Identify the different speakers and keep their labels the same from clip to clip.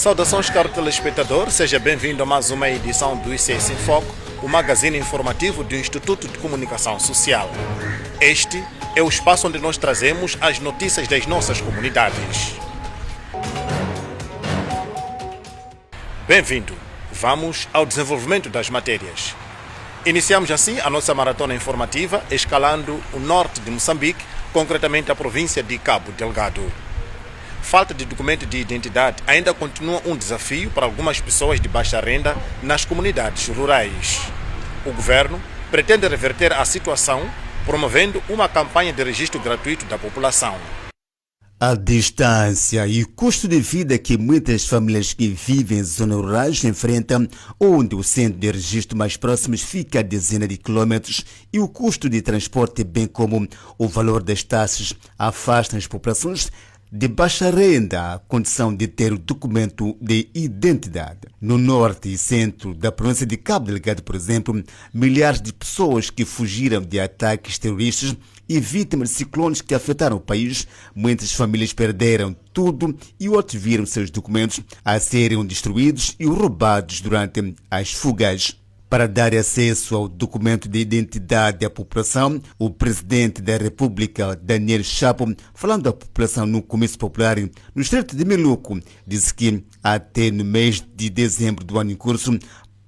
Speaker 1: Saudações, caro telespectador, seja bem-vindo a mais uma edição do ICS em Foco, o magazine informativo do Instituto de Comunicação Social. Este é o espaço onde nós trazemos as notícias das nossas comunidades. Bem-vindo, vamos ao desenvolvimento das matérias. Iniciamos assim a nossa maratona informativa escalando o norte de Moçambique, concretamente a província de Cabo Delgado. Falta de documento de identidade ainda continua um desafio para algumas pessoas de baixa renda nas comunidades rurais. O governo pretende reverter a situação promovendo uma campanha de registro gratuito da população.
Speaker 2: A distância e o custo de vida que muitas famílias que vivem em zonas rurais enfrentam, onde o centro de registro mais próximo fica a dezenas de quilômetros e o custo de transporte, bem como o valor das taxas, afastam as populações de baixa renda a condição de ter o documento de identidade. No norte e centro da província de Cabo Delgado, por exemplo, milhares de pessoas que fugiram de ataques terroristas e vítimas de ciclones que afetaram o país, muitas famílias perderam tudo e outros viram seus documentos a serem destruídos e roubados durante as fugas. Para dar acesso ao documento de identidade à população, o presidente da República, Daniel Chapo, falando à população no comício popular no estreito de Meluco, disse que até no mês de dezembro do ano em curso,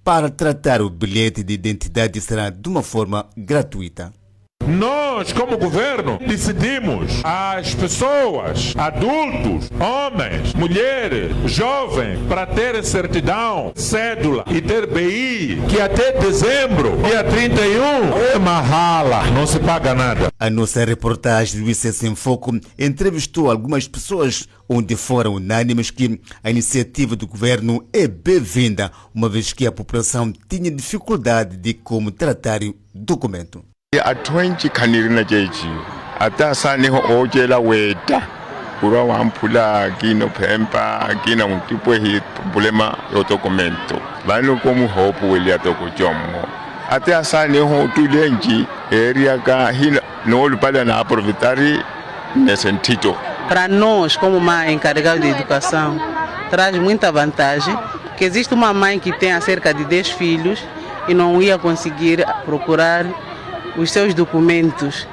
Speaker 2: para tratar o bilhete de identidade será de uma forma gratuita.
Speaker 3: Nós, como governo, decidimos as pessoas, adultos, homens, mulheres, jovens, para ter certidão, cédula e ter BI, que até dezembro, dia 31, é mahala, não se paga nada.
Speaker 2: A nossa reportagem do ICS em Foco entrevistou algumas pessoas onde foram unânimes que a iniciativa do governo é bem-vinda, uma vez que a população tinha dificuldade de como tratar o documento.
Speaker 4: Atwenji kanirina jeji atasa niho ojela weta ura wampula kino pempa kina mutipo hi problema yo documento bano como hopo wele atoko jomo atasa niho tulenji area ka hina no lupala na aproveitar nesse sentido.
Speaker 5: Para nós, como mãe encarregada de educação, traz muita vantagem, que existe uma mãe que tem cerca de 10 filhos e não ia conseguir procurar os seus documentos,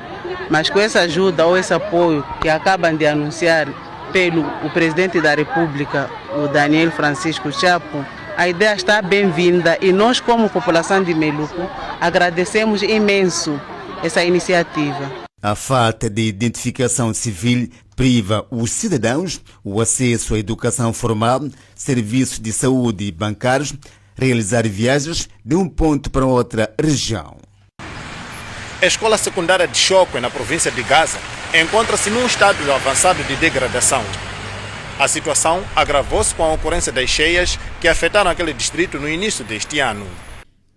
Speaker 5: mas com essa ajuda ou esse apoio que acabam de anunciar pelo o presidente da República, o Daniel Francisco Chapo, a ideia está bem-vinda e nós, como população de Meluco, agradecemos imenso essa iniciativa.
Speaker 2: A falta de identificação civil priva os cidadãos o acesso à educação formal, serviços de saúde e bancários, realizar viagens de um ponto para outra região.
Speaker 1: A escola secundária de Chokwe, na província de Gaza, encontra-se num estádio avançado de degradação. A situação agravou-se com a ocorrência das cheias que afetaram aquele distrito no início deste ano.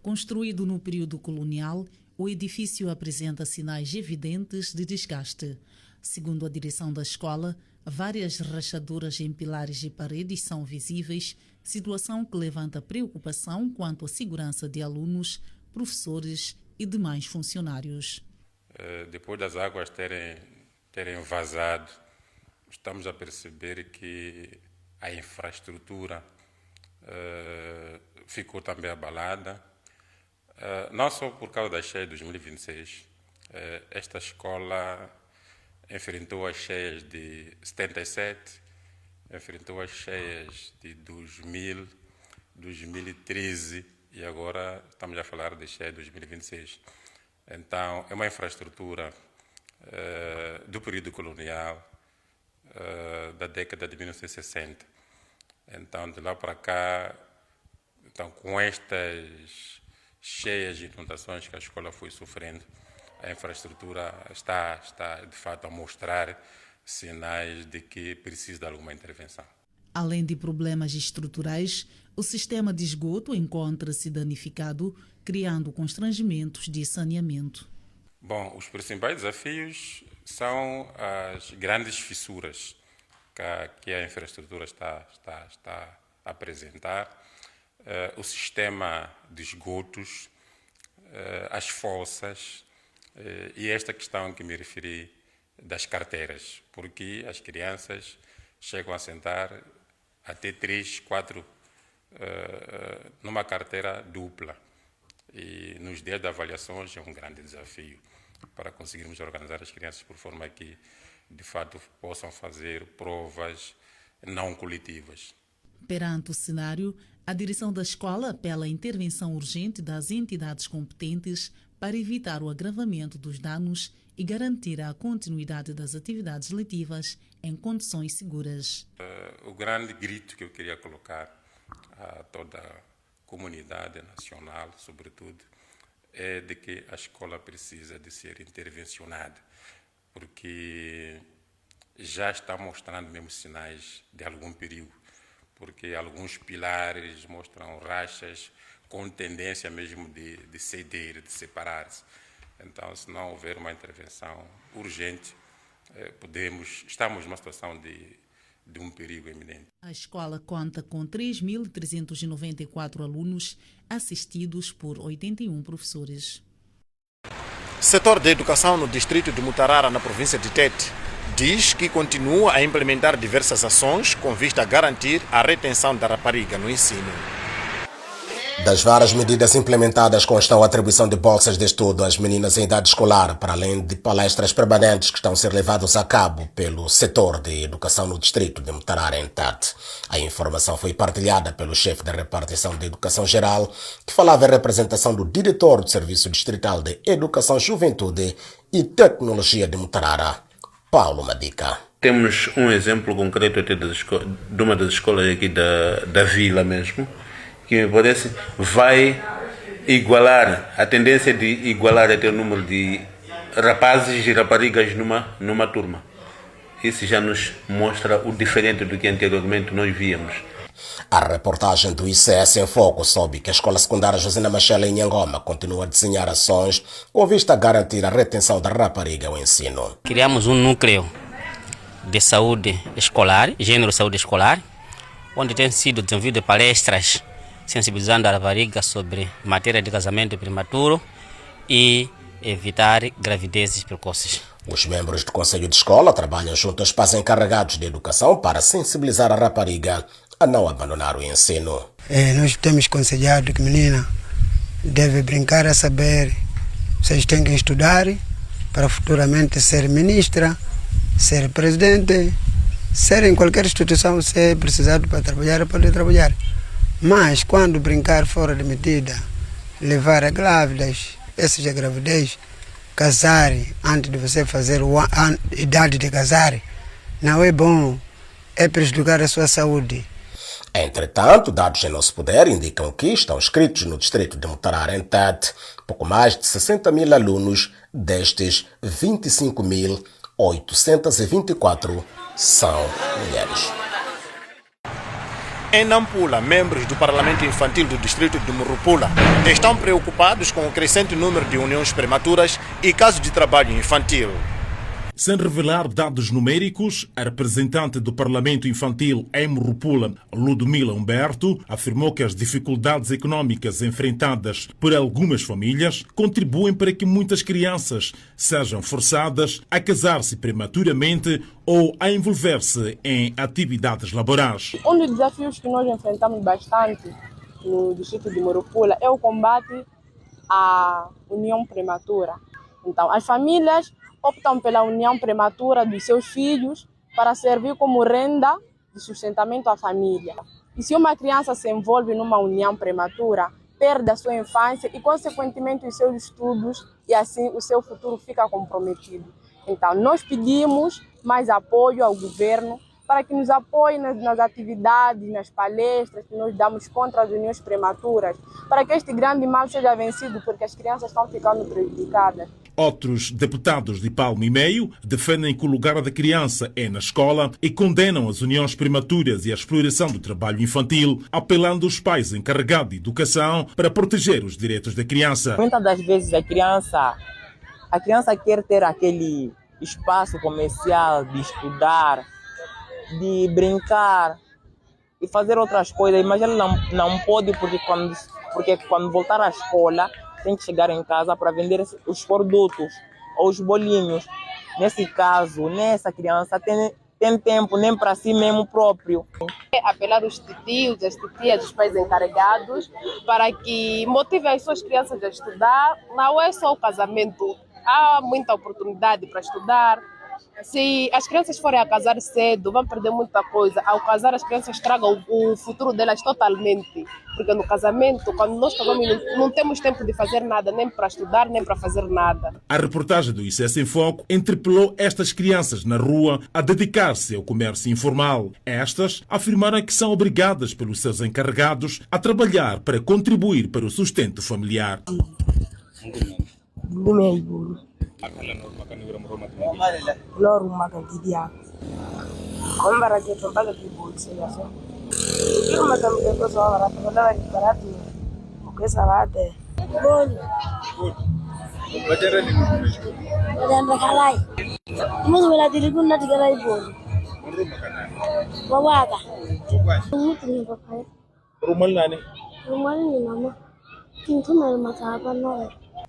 Speaker 6: Construído no período colonial, o edifício apresenta sinais evidentes de desgaste. Segundo a direção da escola, várias rachaduras em pilares e paredes são visíveis, situação que levanta preocupação quanto à segurança de alunos, professores e demais funcionários.
Speaker 7: Depois das águas terem vazado, estamos a perceber que a infraestrutura ficou também abalada. Não só por causa da cheia de 2026, esta escola enfrentou as cheias de 77, enfrentou as cheias de 2000, 2013 e agora estamos a falar de cheia de 2026. Então, é uma infraestrutura do período colonial, da década de 1960. Então, de lá para cá, então, com estas cheias de inundações que a escola foi sofrendo, a infraestrutura está de fato a mostrar sinais de que precisa de alguma intervenção.
Speaker 6: Além de problemas estruturais, o sistema de esgoto encontra-se danificado, criando constrangimentos de saneamento.
Speaker 7: Bom, os principais desafios são as grandes fissuras que a infraestrutura está a apresentar, o sistema de esgotos, as fossas e esta questão que me referi das carteiras, porque as crianças chegam a sentar até 3, 4 numa carteira dupla. E nos dias de avaliações é um grande desafio para conseguirmos organizar as crianças por forma que, de fato, possam fazer provas não coletivas.
Speaker 6: Perante o cenário, a direção da escola apela à intervenção urgente das entidades competentes para evitar o agravamento dos danos e garantir a continuidade das atividades letivas em condições seguras.
Speaker 7: O grande grito que eu queria colocar a toda a comunidade nacional, sobretudo, é de que a escola precisa de ser intervencionada, porque já está mostrando mesmo sinais de algum perigo, porque alguns pilares mostram rachas com tendência mesmo de ceder, de separar-se. Então, se não houver uma intervenção urgente, estamos numa situação de um perigo iminente.
Speaker 6: A escola conta com 3.394 alunos assistidos por 81 professores.
Speaker 1: Setor da educação no distrito de Mutarara, na província de Tete, diz que continua a implementar diversas ações com vista a garantir a retenção da rapariga no ensino.
Speaker 8: Das várias medidas implementadas constam a atribuição de bolsas de estudo às meninas em idade escolar, para além de palestras permanentes que estão a ser levadas a cabo pelo setor de educação no distrito de Mutarara, em Tete. A informação foi partilhada pelo chefe da repartição de educação geral, que falava em representação do diretor do Serviço Distrital de Educação, Juventude e Tecnologia de Mutarara, Paulo Madica.
Speaker 9: Temos um exemplo concreto até de uma das escolas aqui da vila mesmo, que me parece vai igualar, a tendência de igualar até o número de rapazes e raparigas numa turma. Isso já nos mostra o diferente do que anteriormente nós víamos.
Speaker 8: A reportagem do ICS em Foco soube que a Escola Secundária Josina Machela em Nhangoma continua a desenhar ações com vista a garantir a retenção da rapariga ao ensino.
Speaker 10: Criamos um núcleo de saúde escolar, gênero saúde escolar, onde tem sido desenvolvido palestras sensibilizando a rapariga sobre matéria de casamento prematuro e evitar gravidezes precoces.
Speaker 8: Os membros do Conselho de Escola trabalham junto aos pais encarregados de educação para sensibilizar a rapariga a não abandonar o ensino.
Speaker 11: Nós temos aconselhado que a menina deve brincar a saber, vocês têm que estudar para futuramente ser ministra, ser presidente, ser em qualquer instituição, se precisado para trabalhar, pode trabalhar. Mas quando brincar fora de medida, levar a grávidas, essas gravidez, casar antes de você fazer a idade de casar, não é bom, é prejudicar a sua saúde.
Speaker 8: Entretanto, dados em nosso poder indicam que estão inscritos no distrito de Mutarara, em Tete, pouco mais de 60 mil alunos, destes 25.824 são mulheres.
Speaker 1: Em Nampula, membros do Parlamento Infantil do distrito de Murupula estão preocupados com o crescente número de uniões prematuras e casos de trabalho infantil.
Speaker 3: Sem revelar dados numéricos, a representante do Parlamento Infantil em Murupula, Ludmila Humberto, afirmou que as dificuldades econômicas enfrentadas por algumas famílias contribuem para que muitas crianças sejam forçadas a casar-se prematuramente ou a envolver-se em atividades laborais.
Speaker 12: Um dos desafios que nós enfrentamos bastante no distrito de Murupula é o combate à união prematura. Então, as famílias optam pela união prematura dos seus filhos para servir como renda de sustentamento à família. E se uma criança se envolve numa união prematura, perde a sua infância e, consequentemente, os seus estudos, e assim o seu futuro fica comprometido. Então, nós pedimos mais apoio ao governo para que nos apoie nas atividades, nas palestras que nós damos contra as uniões prematuras, para que este grande mal seja vencido, porque as crianças estão ficando prejudicadas.
Speaker 3: Outros deputados de palmo e meio defendem que o lugar da criança é na escola e condenam as uniões prematuras e a exploração do trabalho infantil, apelando aos pais encarregados de educação para proteger os direitos da criança.
Speaker 13: Muitas das vezes a criança quer ter aquele espaço comercial de estudar, de brincar e fazer outras coisas, mas ela não pode porque quando voltar à escola tem que chegar em casa para vender os produtos ou os bolinhos. Nesse caso, nessa criança tem tempo nem para si mesmo próprio.
Speaker 12: Apelar os tios, as titias, os pais encarregados para que motivem as suas crianças a estudar. Não é só o casamento, há muita oportunidade para estudar. Se as crianças forem a casar cedo, vão perder muita coisa. Ao casar, as crianças tragam o futuro delas totalmente. Porque no casamento, quando nós casamos, não temos tempo de fazer nada, nem para estudar, nem para fazer nada.
Speaker 3: A reportagem do ICS em Foco interpelou estas crianças na rua a dedicar-se ao comércio informal. Estas afirmaram que são obrigadas pelos seus encarregados a trabalhar para contribuir para o sustento familiar.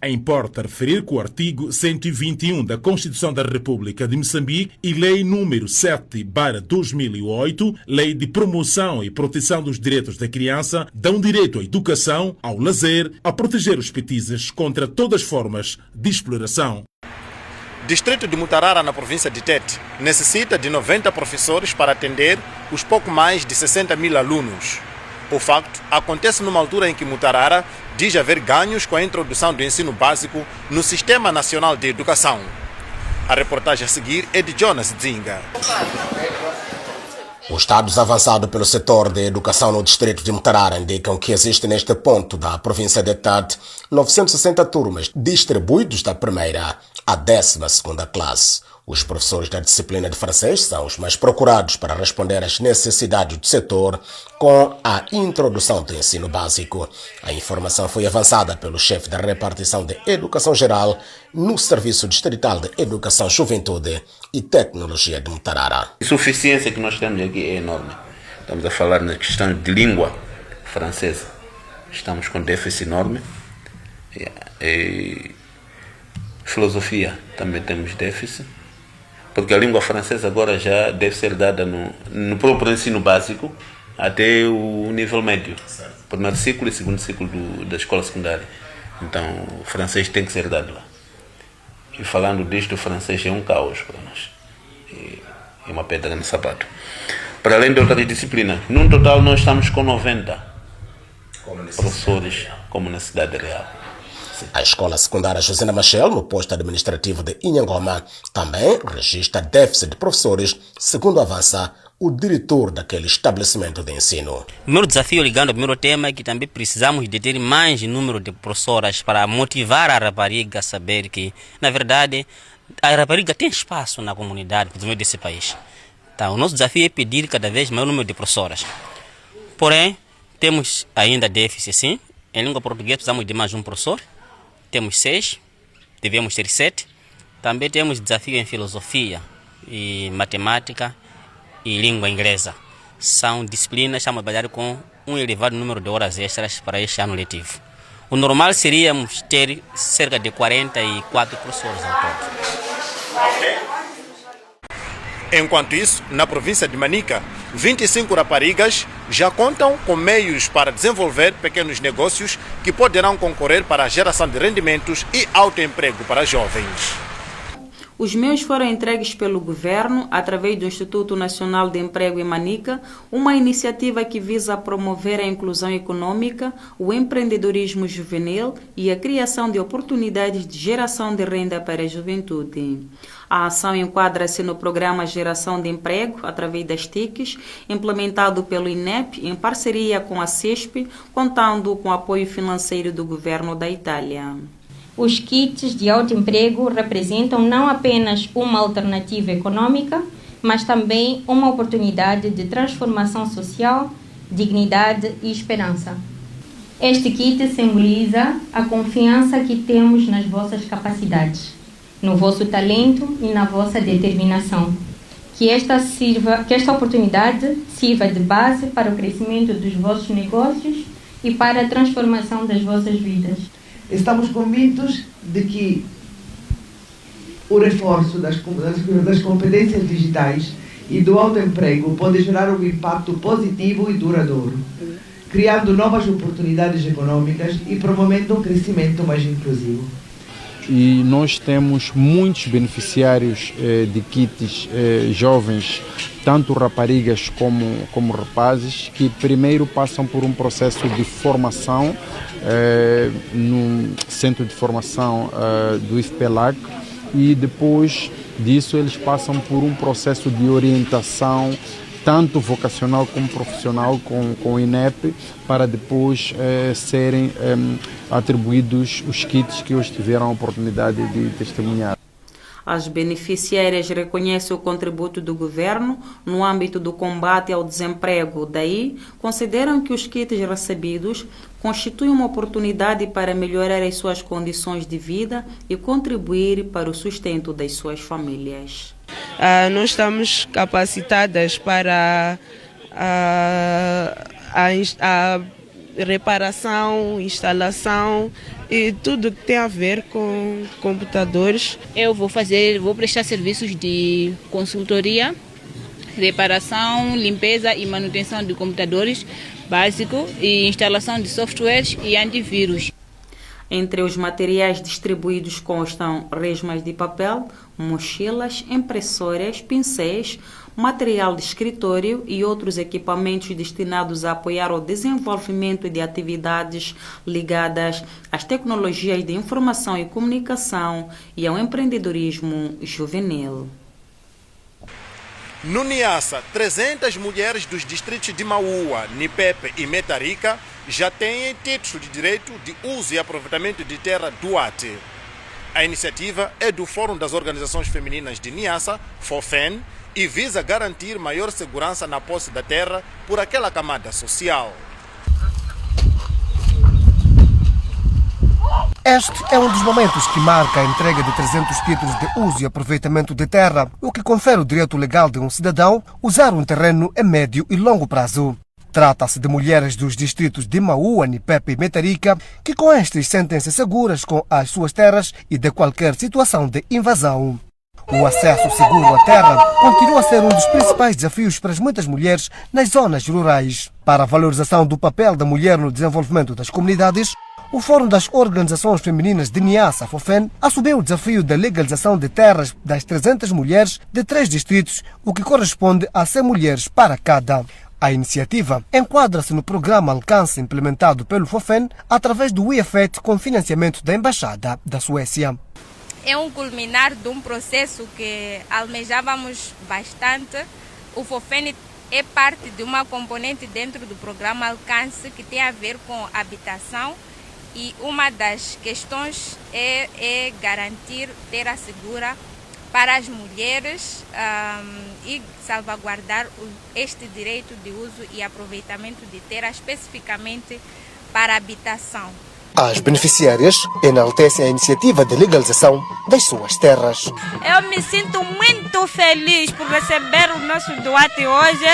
Speaker 3: Importa referir que o artigo 121 da Constituição da República de Moçambique e Lei número 7/2008, Lei de Promoção e Proteção dos Direitos da Criança, dão direito à educação, ao lazer, a proteger os petizes contra todas as formas de exploração.
Speaker 1: Distrito de Mutarara, na província de Tete, necessita de 90 professores para atender os pouco mais de 60 mil alunos. O facto acontece numa altura em que Mutarara diz haver ganhos com a introdução do ensino básico no Sistema Nacional de Educação. A reportagem a seguir é de Jonas Dzinga.
Speaker 8: Os dados avançados pelo setor de educação no distrito de Mutarara indicam que existe neste ponto da província de Tete 960 turmas distribuídos da primeira à 12ª classe. Os professores da disciplina de francês são os mais procurados para responder às necessidades do setor com a introdução do ensino básico. A informação foi avançada pelo chefe da repartição de Educação Geral no Serviço Distrital de Educação, Juventude e Tecnologia de Mutarara.
Speaker 9: A suficiência que nós temos aqui é enorme. Estamos a falar na questão de língua francesa. Estamos com déficit enorme. E filosofia também temos déficit. Porque a língua francesa agora já deve ser dada no próprio ensino básico até o nível médio. Primeiro ciclo e segundo ciclo da escola secundária. Então o francês tem que ser dado lá. E falando disto, o francês é um caos para nós. É uma pedra no sapato. Para além de outras disciplinas, num total nós estamos com 90 professores como na cidade real.
Speaker 8: A escola secundária Josina Machel, no posto administrativo de Inhangoma, também registra déficit de professores, segundo avança o diretor daquele estabelecimento de ensino.
Speaker 10: O primeiro desafio, ligando ao primeiro tema, é que também precisamos de ter mais número de professoras para motivar a rapariga a saber que, na verdade, a rapariga tem espaço na comunidade, por meio desse país. Então, o nosso desafio é pedir cada vez maior número de professoras. Porém, temos ainda déficit, sim. Em língua portuguesa precisamos de mais um professor. Temos 6, devemos ter 7. Também temos desafio em filosofia e matemática e língua inglesa. São disciplinas que estamos a trabalhar com um elevado número de horas extras para este ano letivo. O normal seríamos ter cerca de 44 professores ao todo.
Speaker 1: Enquanto isso, na província de Manica, 25 raparigas já contam com meios para desenvolver pequenos negócios que poderão concorrer para a geração de rendimentos e autoemprego para jovens.
Speaker 14: Os meios foram entregues pelo governo através do Instituto Nacional de Emprego em Manica, uma iniciativa que visa promover a inclusão econômica, o empreendedorismo juvenil e a criação de oportunidades de geração de renda para a juventude. A ação enquadra-se no programa Geração de Emprego, através das TICs, implementado pelo INEP em parceria com a CESP, contando com o apoio financeiro do governo da Itália.
Speaker 15: Os kits de autoemprego representam não apenas uma alternativa econômica, mas também uma oportunidade de transformação social, dignidade e esperança. Este kit simboliza a confiança que temos nas vossas capacidades, no vosso talento e na vossa determinação. Que esta oportunidade sirva de base para o crescimento dos vossos negócios e para a transformação das vossas vidas.
Speaker 16: Estamos convictos de que o reforço das competências digitais e do autoemprego pode gerar um impacto positivo e duradouro, criando novas oportunidades econômicas e promovendo um crescimento mais inclusivo.
Speaker 17: E nós temos muitos beneficiários de kits jovens, tanto raparigas como rapazes, que primeiro passam por um processo de formação no centro de formação do IFPELAC, e depois disso eles passam por um processo de orientação tanto vocacional como profissional com o INEP, para depois serem atribuídos os kits que hoje tiveram a oportunidade de testemunhar.
Speaker 14: As beneficiárias reconhecem o contributo do governo no âmbito do combate ao desemprego. Daí, consideram que os kits recebidos constituem uma oportunidade para melhorar as suas condições de vida e contribuir para o sustento das suas famílias.
Speaker 18: Nós estamos capacitadas para a reparação, instalação e tudo que tem a ver com computadores.
Speaker 19: Eu vou prestar serviços de consultoria, reparação, limpeza e manutenção de computadores básico e instalação de softwares e antivírus.
Speaker 14: Entre os materiais distribuídos constam resmas de papel, mochilas, impressoras, pincéis, material de escritório e outros equipamentos destinados a apoiar o desenvolvimento de atividades ligadas às tecnologias de informação e comunicação e ao empreendedorismo juvenil.
Speaker 1: No Niassa, 300 mulheres dos distritos de Maua, Nipepe e Metarica já têm título de direito de uso e aproveitamento de terra do ATE. A iniciativa é do Fórum das Organizações Femininas de Niassa, FOFEN, e visa garantir maior segurança na posse da terra por aquela camada social.
Speaker 20: Este é um dos momentos que marca a entrega de 300 títulos de uso e aproveitamento de terra, o que confere o direito legal de um cidadão usar um terreno a médio e longo prazo. Trata-se de mulheres dos distritos de Maua, Nipepe e Metarica, que com estas sentem-se seguras com as suas terras e de qualquer situação de invasão. O acesso seguro à terra continua a ser um dos principais desafios para as muitas mulheres nas zonas rurais. Para a valorização do papel da mulher no desenvolvimento das comunidades, o Fórum das Organizações Femininas de Niassa, FOFEN, assumiu o desafio da legalização de terras das 300 mulheres de 3 distritos, o que corresponde a 100 mulheres para cada. A iniciativa enquadra-se no programa Alcance implementado pelo FOFEN através do IEFET com financiamento da Embaixada da Suécia.
Speaker 21: É um culminar de um processo que almejávamos bastante. O FOFEN é parte de uma componente dentro do programa Alcance que tem a ver com habitação, e uma das questões é garantir terra segura para as mulheres e salvaguardar este direito de uso e aproveitamento de terra especificamente para habitação.
Speaker 20: As beneficiárias enaltecem a iniciativa de legalização das suas terras.
Speaker 22: Eu me sinto muito feliz por receber o nosso doate hoje,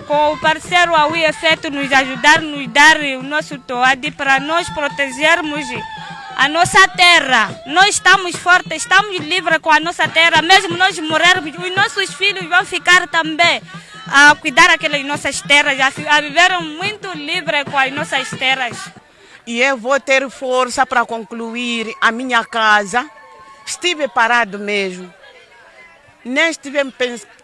Speaker 22: com o parceiro ao IEFET nos ajudar, nos dar o nosso doate para nós protegermos a nossa terra. Nós estamos fortes, estamos livres com a nossa terra, mesmo nós morrermos, os nossos filhos vão ficar também a cuidar daquelas nossas terras, a viver muito livres com as nossas terras.
Speaker 23: E eu vou ter força para concluir a minha casa. Estive parado mesmo. Nem estivemos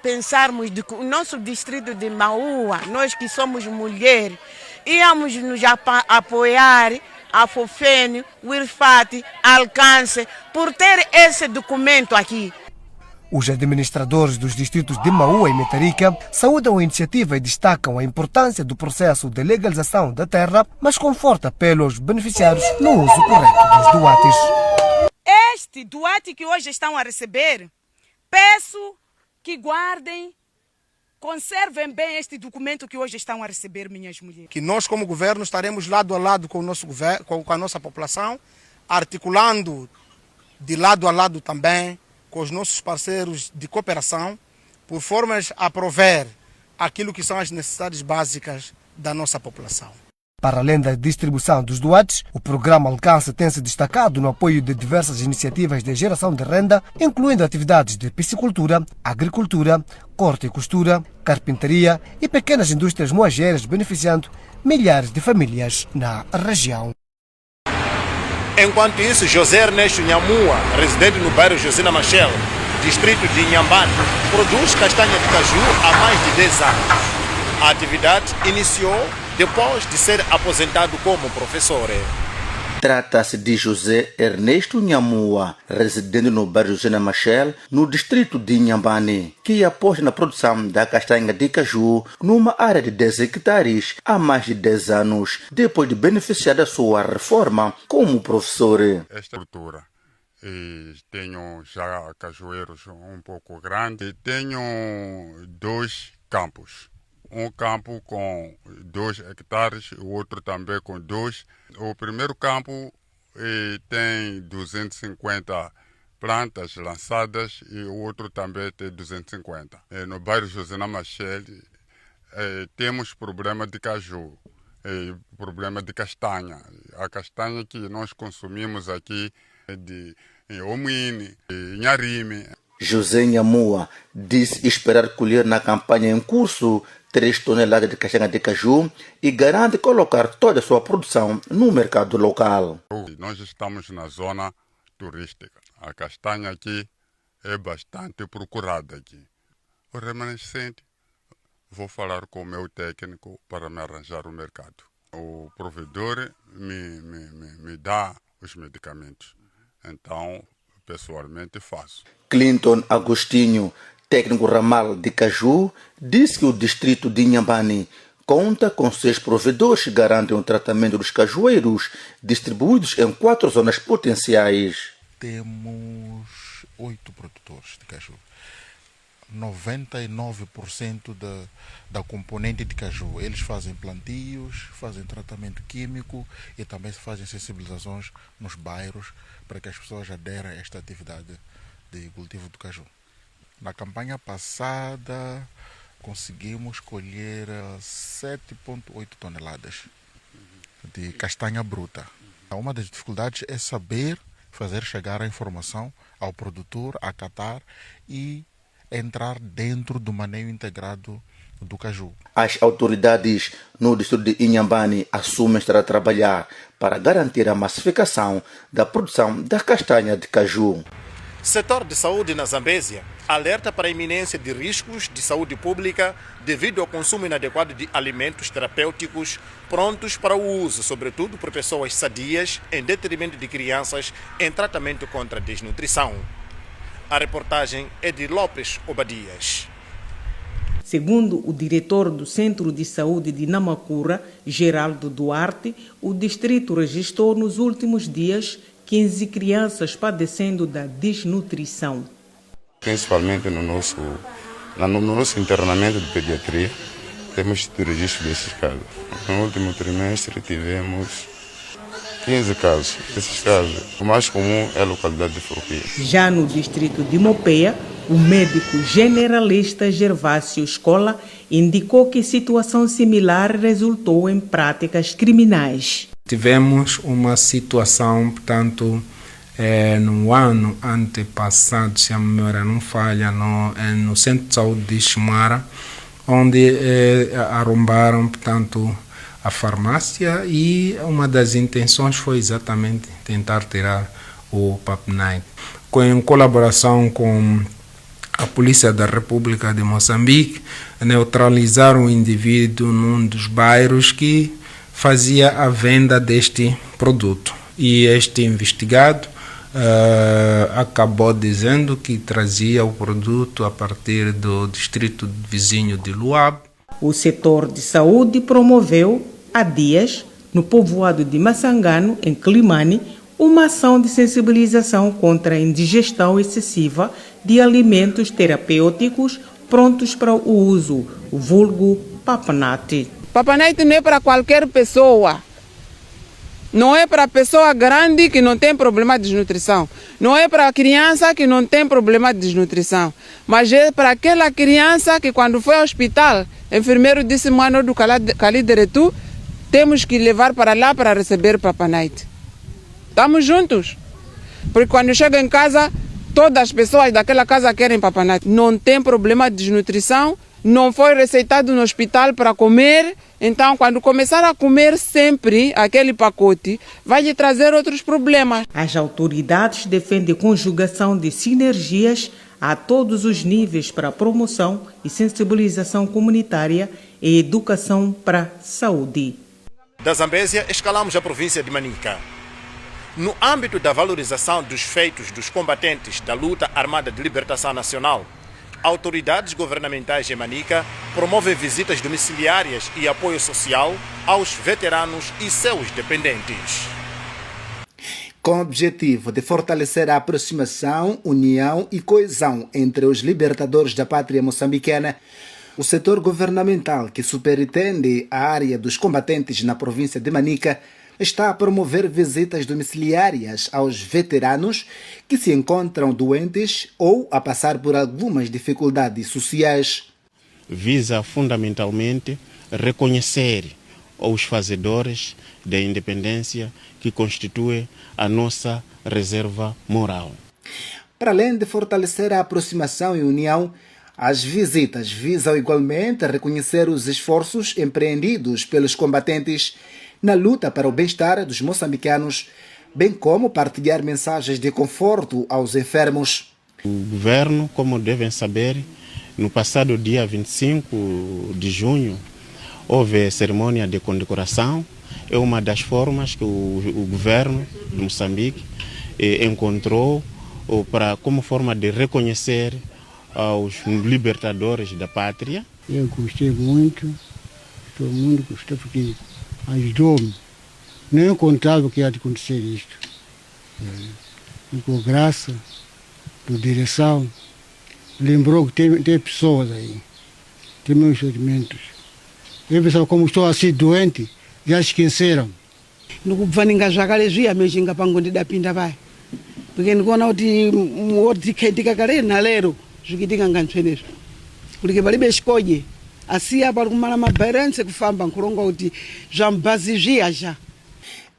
Speaker 23: pensarmos de que o nosso distrito de Maua, nós que somos mulheres, íamos nos apoiar a FOFEN, o IRFAT, Alcance, por ter esse documento aqui.
Speaker 20: Os administradores dos distritos de Maua e Metarica saúdam a iniciativa e destacam a importância do processo de legalização da terra, mas confortam pelos beneficiários no uso correto dos doates.
Speaker 23: Este doate que hoje estão a receber, peço que guardem, conservem bem este documento que hoje estão a receber, minhas mulheres.
Speaker 24: Que nós, como governo, estaremos lado a lado com o nosso governo, com a nossa população, articulando de lado a lado também com os nossos parceiros de cooperação, por formas a prover aquilo que são as necessidades básicas da nossa população.
Speaker 20: Para além da distribuição dos doates, o programa Alcance tem se destacado no apoio de diversas iniciativas de geração de renda, incluindo atividades de piscicultura, agricultura, corte e costura, carpintaria e pequenas indústrias moageiras, beneficiando milhares de famílias na região.
Speaker 1: Enquanto isso, José Ernesto Nhamua, residente no bairro Josina Machel, distrito de Inhambane, produz castanha de caju há mais de 10 anos. A atividade iniciou depois de ser aposentado como professor.
Speaker 2: Trata-se de José Ernesto Nhamua, residente no bairro Josina Machel, no distrito de Inhambane, que aposta na produção da castanha de caju numa área de 10 hectares há mais de 10 anos, depois de beneficiar da sua reforma como professor.
Speaker 4: Esta cultura. E tenho já cajueiros um pouco grandes. Tenho 2 campos. Um campo com 2 hectares, o outro também com 2. O primeiro campo tem 250 plantas lançadas e o outro também tem 250. No bairro Josina Machel temos problema de caju, problema de castanha. A castanha que nós consumimos aqui é de Omuine, Nharime.
Speaker 2: José Nhamua disse esperar colher na campanha em curso 3 toneladas de castanha de caju e garante colocar toda a sua produção no mercado local.
Speaker 4: Nós estamos na zona turística. A castanha aqui é bastante procurada aqui. O remanescente, vou falar com o meu técnico para me arranjar o mercado. O provedor me dá os medicamentos. Então, pessoalmente faço.
Speaker 2: Clinton Agostinho, técnico ramal de caju, disse que o distrito de Inhambane conta com 6 provedores que garantem o tratamento dos cajueiros, distribuídos em 4 zonas potenciais.
Speaker 5: Temos 8 produtores de caju. 99% da componente de caju. Eles fazem plantios, fazem tratamento químico e também fazem sensibilizações nos bairros para que as pessoas aderem a esta atividade de cultivo do caju. Na campanha passada conseguimos colher 7,8 toneladas de castanha bruta. Uma das dificuldades é saber fazer chegar a informação ao produtor, acatar e entrar dentro do manejo integrado do caju.
Speaker 2: As autoridades no distrito de Inhambane assumem estar a trabalhar para garantir a massificação da produção da castanha de caju.
Speaker 1: Setor de saúde na Zambésia alerta para a iminência de riscos de saúde pública devido ao consumo inadequado de alimentos terapêuticos prontos para o uso, sobretudo por pessoas sadias, em detrimento de crianças em tratamento contra a desnutrição. A reportagem é de Lopes Obadias.
Speaker 7: Segundo o diretor do Centro de Saúde de Namacura, Geraldo Duarte, o distrito registrou nos últimos dias 15 crianças padecendo da desnutrição.
Speaker 25: Principalmente no nosso internamento de pediatria, temos tido registro desses casos. No último trimestre tivemos 15 casos. Esses casos, o mais comum é a localidade de Forquia.
Speaker 7: Já no distrito de Mopeia, o médico generalista Gervásio Escola indicou que situação similar resultou em práticas criminais.
Speaker 26: Tivemos uma situação, portanto, no ano antepassado, se a memória não falha, no Centro de Saúde de Ximara, onde arrombaram, portanto, a farmácia e uma das intenções foi exatamente tentar tirar o PAPNAI. Em colaboração com a Polícia da República de Moçambique, neutralizaram o indivíduo num dos bairros que fazia a venda deste produto. E este investigado acabou dizendo que trazia o produto a partir do distrito vizinho de Luab.
Speaker 7: O setor de saúde promoveu, há dias, no povoado de Massangano, em Climane, uma ação de sensibilização contra a indigestão excessiva de alimentos terapêuticos prontos para o uso, o vulgo papanate.
Speaker 23: Papanate não é para qualquer pessoa. Não é para pessoa grande que não tem problema de desnutrição. Não é para criança que não tem problema de desnutrição. Mas é para aquela criança que quando foi ao hospital, o enfermeiro disse, mano do Cali direto,
Speaker 18: temos que levar para lá para receber Papa Night. Estamos juntos. Porque quando chega em casa, todas as pessoas daquela casa querem Papa Night. Não tem problema de desnutrição, não foi receitado no hospital para comer. Então, quando começar a comer sempre aquele pacote, vai lhe trazer outros problemas.
Speaker 7: As autoridades defendem a conjugação de sinergias a todos os níveis para a promoção e sensibilização comunitária e educação para a saúde.
Speaker 1: Da Zambésia, escalamos a província de Manica. No âmbito da valorização dos feitos dos combatentes da luta armada de libertação nacional, autoridades governamentais em Manica promovem visitas domiciliárias e apoio social aos veteranos e seus dependentes.
Speaker 3: Com o objetivo de fortalecer a aproximação, união e coesão entre os libertadores da pátria moçambicana, o setor governamental que superintende a área dos combatentes na província de Manica está a promover visitas domiciliárias aos veteranos que se encontram doentes ou a passar por algumas dificuldades sociais.
Speaker 6: Visa fundamentalmente reconhecer os fazedores da independência que constitui a nossa reserva moral.
Speaker 3: Para além de fortalecer a aproximação e união, as visitas visam igualmente reconhecer os esforços empreendidos pelos combatentes na luta para o bem-estar dos moçambicanos, bem como partilhar mensagens de conforto aos enfermos.
Speaker 6: O governo, como devem saber, no passado dia 25 de junho, houve a cerimônia de condecoração. É uma das formas que o governo de Moçambique encontrou como forma de reconhecer aos libertadores da pátria.
Speaker 9: Eu gostei muito, estou muito gostado porque ajudou-me. Nem contava que ia acontecer isto. E com graça da direção, lembrou que tem pessoas aí, tem meus sentimentos. Eu pensava, como estou assim doente, já esqueceram.
Speaker 11: Ndikuvaninga zvakalezviya mechinga pangondi dapinda pai porque ndikuona kuti tikaitika kale nalero zvikitika ngantsvenezvo kuti palibe chikodye asi apa ali kumala mabhayiranse kufamba nkulonga kuti zvamubhazi zviyaja.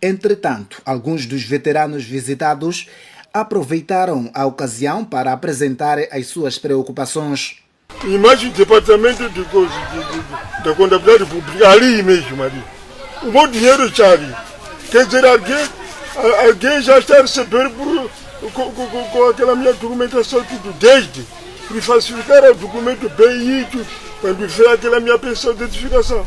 Speaker 3: Entretanto, alguns dos veteranos visitados aproveitaram a ocasião para apresentar as suas preocupações.
Speaker 12: Imagem do departamento da contabilidade pública ali mesmo, ali. O bom dinheiro está ali. Quer dizer, alguém já está recebendo com aquela minha documentação tudo desde para falsificar o documento BI quando fez aquela minha pensão de identificação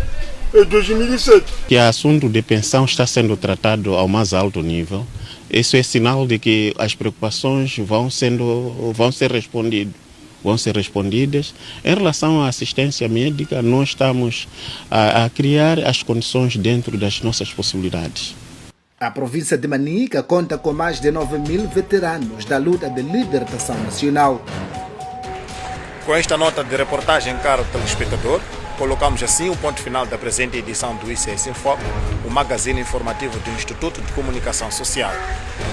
Speaker 12: em 2007.
Speaker 6: Que o assunto de pensão está sendo tratado ao mais alto nível. Isso é sinal de que as preocupações vão ser respondidas. Em relação à assistência médica, nós estamos a criar as condições dentro das nossas possibilidades.
Speaker 3: A província de Manica conta com mais de 9.000 veteranos da luta de libertação nacional.
Speaker 1: Com esta nota de reportagem, caro telespectador, colocamos assim o ponto final da presente edição do ICS em Foco, o magazine informativo do Instituto de Comunicação Social.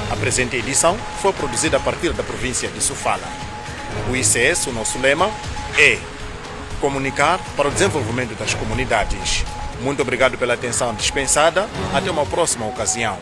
Speaker 1: A presente edição foi produzida a partir da província de Sofala. O ICS, o nosso lema, é comunicar para o desenvolvimento das comunidades. Muito obrigado pela atenção dispensada. Até uma próxima ocasião.